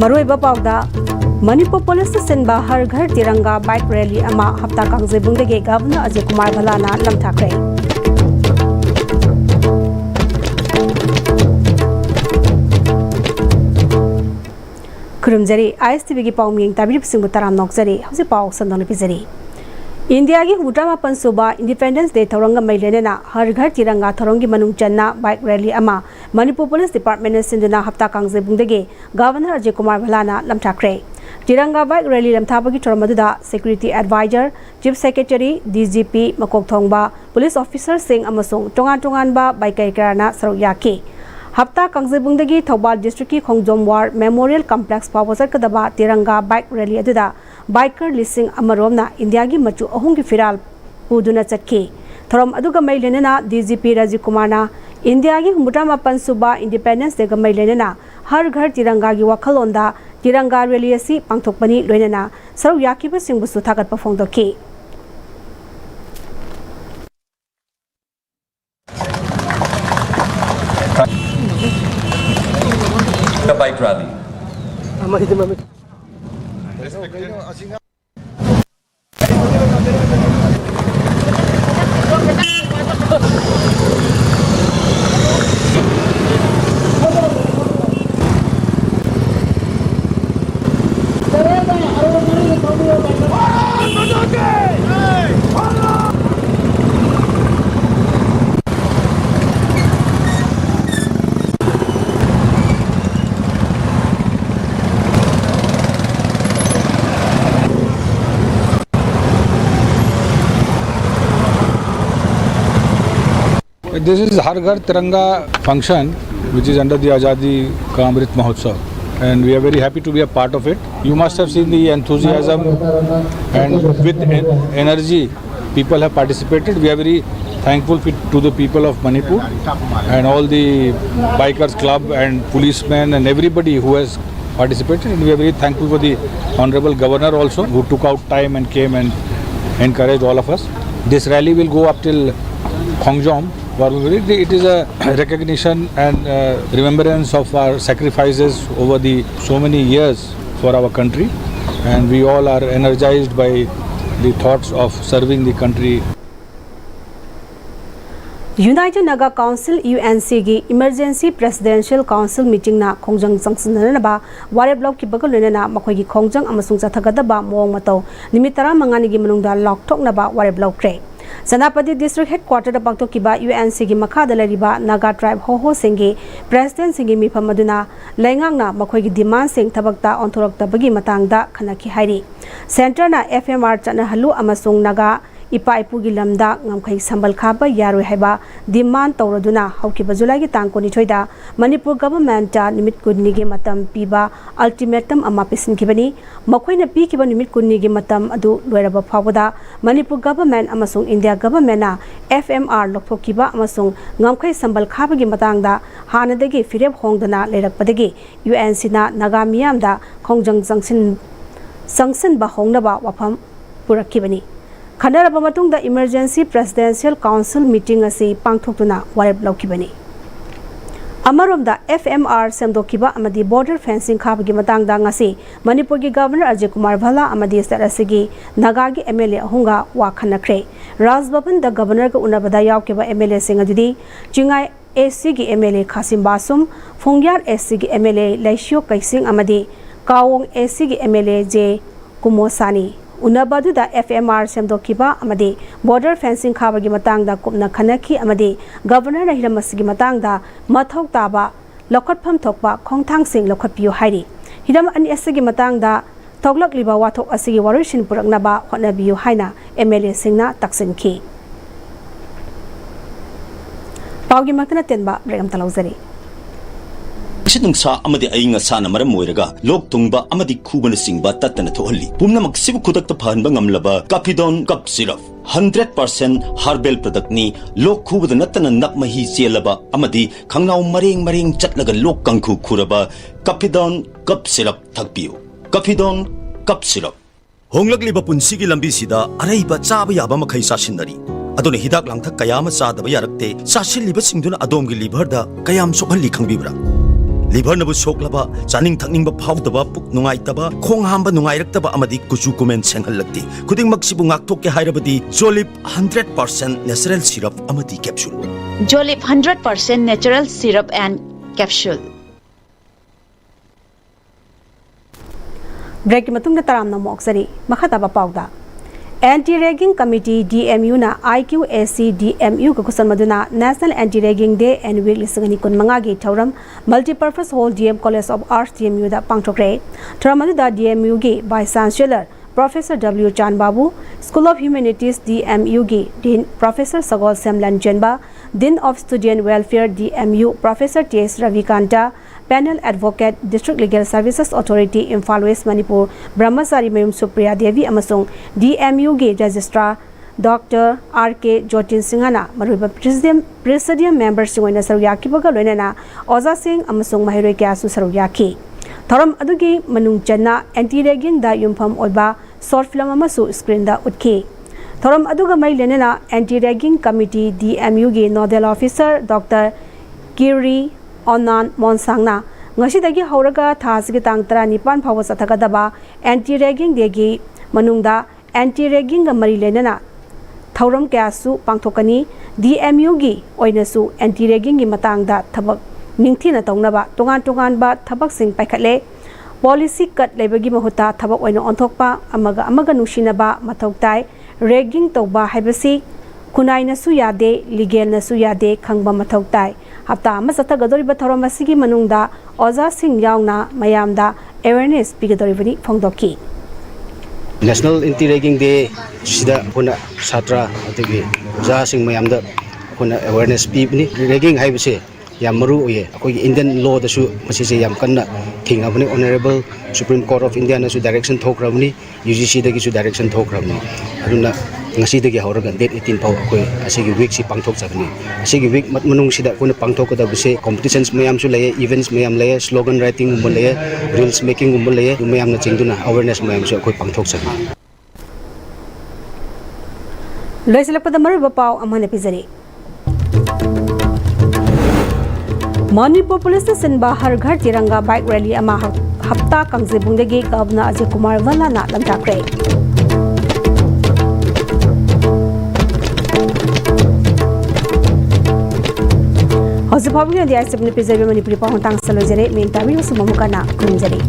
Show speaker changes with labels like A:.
A: Maruiba Pauda Manipur Police Sinba Har Ghar Tiranga Bike Rally Ama Hapta Kangjebungdagi Governor Ajay Kumar Bhalana lamthakre. Kurumjari Am-Istv gi pauming tabirip singbu taram nokjari hausi pau sandang pizari. India gi Hudrama Pansuba Independence Day Thoranga Mailena Har Ghar Tiranga Thorongi Manung Channa Bike Rally Ama Manipur Police Department Sinduna Hapta Kangjebungdagi Governor Ajay Kumar Bhalana lamthakre. Tiranga Bike Rally lamthabagi thormaduda Security Advisor, Chief Secretary, DGP, Makok Thongba, Police Officer Singh amasung tongan ba bike karana saruk yaki. Hapta Kangjebungdagi Thobal District ki Khongjom War Memorial Complex Pawasar kadaba Tiranga Bike Rally aduda biker listing amaromna India gi machu ahung gi firal puduna chatki. Thorom aduga mailena DGP Rajiv Kumar na India gi Hudrama Pansuba Independence Day ga mailena Har Ghar Tiranga gi wakhalonda Tiranga Rally asi pangthokpani loinana saruk yakiba singbu su thagat pafongdoki.
B: The bike rally.
C: This is Har Ghar Tiranga function, which is under the Azadi Ka Amrit Mahotsav, and we are very happy to be a part of it. You must have seen the enthusiasm and with energy people have participated. We are very thankful to the people of Manipur and all the bikers club and policemen and everybody who has participated. And we are very thankful for the Honorable Governor also, who took out time and came and encouraged all of us. This rally will go up till Khongjom. It is a recognition and remembrance of our sacrifices over the so many years for our country, and we all are energized by the thoughts of serving the country.
A: United Naga Council UNC gi Emergency Presidential Council meeting na Khongjang Jangsinanaba Ware Block ki bagalena makhoi gi Khongjang amasung chathagadaba mawang mataw nimit 15 gi manungda lokthoknaba Ware Block kre. Sanapati District Headquarter da Bangtokiba UNC gi Makhada lariba Naga Tribe Hoho Singi President Singi mifam aduna laingangna makhoi gi demand sing thabakta onthoroktabagi matangda khanaki hairi. Center na FMR chana halu amasung Naga Ipa Ipugi Lamda Ngamkai Sambal Khaba Yaroi Haiba demand tauraduna Haukiba July gi tang 22 Manipur government ta nimit kunni gi matam piba ultimatum ama pisinkibani makoina pi kiba nimit kunni gi matam adu loiraba phawada Manipur government amasung India government na FMR lokhokiba amasung Ngamkai Sambal Khaba gi matangda hanadagi fireb hongdana lerakpadagi UNC na Naga miyamda Khongjang Jangsin ba hongnaba wafam purakibani. Khandaraba matungda Emergency Presidential Council meeting asi pangthokuna warep laukibani. Amaromda FMR semdokiba amadi border fencing khabagi matangda ngasi Manipur gi Governor Ajay Kumar Bhala amadi starasigi Naga gi MLA ahunga wa khanakre. Raj Bhavan da Governor ga unabada yawkeba MLA sing adudi Chingai SC gi MLA Khasim Basum, Phongyar SC gi MLA Laishio Kaising amadi Kawong SC gi MLA J Kumosani. Unabadu da FMR semdokiba amadi border fencing khabagi matangda kupna khanaki amadi Governor na hiramasigi matangda mathok taba lokhatpham thokba khongthang sing lokhatpiu hairi. Hiram ani asigi matangda thoglakliba wathok asigi warishin puraknaba hotnabiu haina MLA singna taksinki. Paugi makna tenba regam talauzari.
D: Nungsa amadi ainga sana maram moiraga lok tungba amadi khubana singba tatana thohalli pumnamak sibu khudakta phanba ngamlaba Kapidon cup syrup 100% herbal product ni lok khubada natana nakmahi chelaba amadi khangnau mareng chatlaga lok kangkhu khuraba Kapidon cup syrup thakpiu. Kapidon cup syrup honglakliba punsigi lambi sida araiba chaba yaba makhai sasinari aduna hidak langthak kayama chadaba yarakte sasilliba singduna adomgi liver da kayam sokhalli khangbibra liver nabu soklaba chaning thakning ba phawdaba puk nungai taba khong hamba nungai raktaba amadi kuchu kumen senghal lakti khuding maksibu ngakthok ke hairabadi Jolip 100% natural syrup amadi capsule
E: Jolip 100% natural syrup and capsule.
A: Break ki matungna taramna moksari makhataba pawda Anti-Ragging Committee DMU na IQAC DMU ka kusan maduna National Anti-Ragging Day and Week lisangani kun mangagi thauram Multipurpose Hall DM College of Arts DMU da pangthokre thauram da DMU gi Vice Chancellor Professor W Chan Babu School of Humanities DMU gi Dean Professor Sagol Semlan Jenba Dean of Student Welfare DMU Professor T.S. Ravikanta Panel Advocate District Legal Services Authority Imphal West Manipur Brahmasari Mayum Supriya Devi amasung DMU ge Registrar Dr. R.K. Jotin Singhana maruba Presidium Member Singoina Saruyaki baga loinana Oza Singh amasung Mahiroi Kyasu Saruyaki Thoram adugi manung channa anti-ragging da yumpham oiba short film amasu screen da utki Thoram aduga mai lenena anti-ragging committee DMU ge nodal officer Dr. Kiri Onan Monsangna ngasidagi hauraga thasigi tang 19 phawa sathagadaba anti-ragging degi manungda anti-ragging ga mari lenena thauram kyasu pangthokani DMU gi oinasu anti-ragging gi matangda thabak ningthina tawnaba tongan ba thabak sing paikhatle policy cut lebagi mahuta thabak oina onthokpa amaga nungsinaba mathoktai ragging tawba haibasi kunai na su yade legal na su yade khangba mathoktai hapta ama sathagadoriba thoram asigi manungda oza sing yauna mayamda awareness pigadoribani phongdoki
F: National Anti-Ragging Day sida kuna satra atigi oza sing mayamda kuna awareness pibni ragging haibase yam maru oye akoi Indian law da su masise yam kanna thingabani Honorable Supreme Court of India na su direction thokrabani UGC dagi su direction thokrabani aduna ngasi dagi hauraga date 18 pau akoi asigi week si pangthok chakni asigi week manung sida kuna pangthok da bise competitions mayam su laye events mayam laye slogan writing umbo laye reels making umbo laye mayam na chingduna awareness mayam su akoi pangthok chakni
A: loisilapda maruba pau amane pizari Manipur Police Station Har Ghar Tiranga bike rally ama hafta kangjebungdagi Governor Ajay Kumar Valla na lamtakre Hozipabgi di ISP ni pizari Manipuri pahong tang salojare min tabi usumamukana kunjari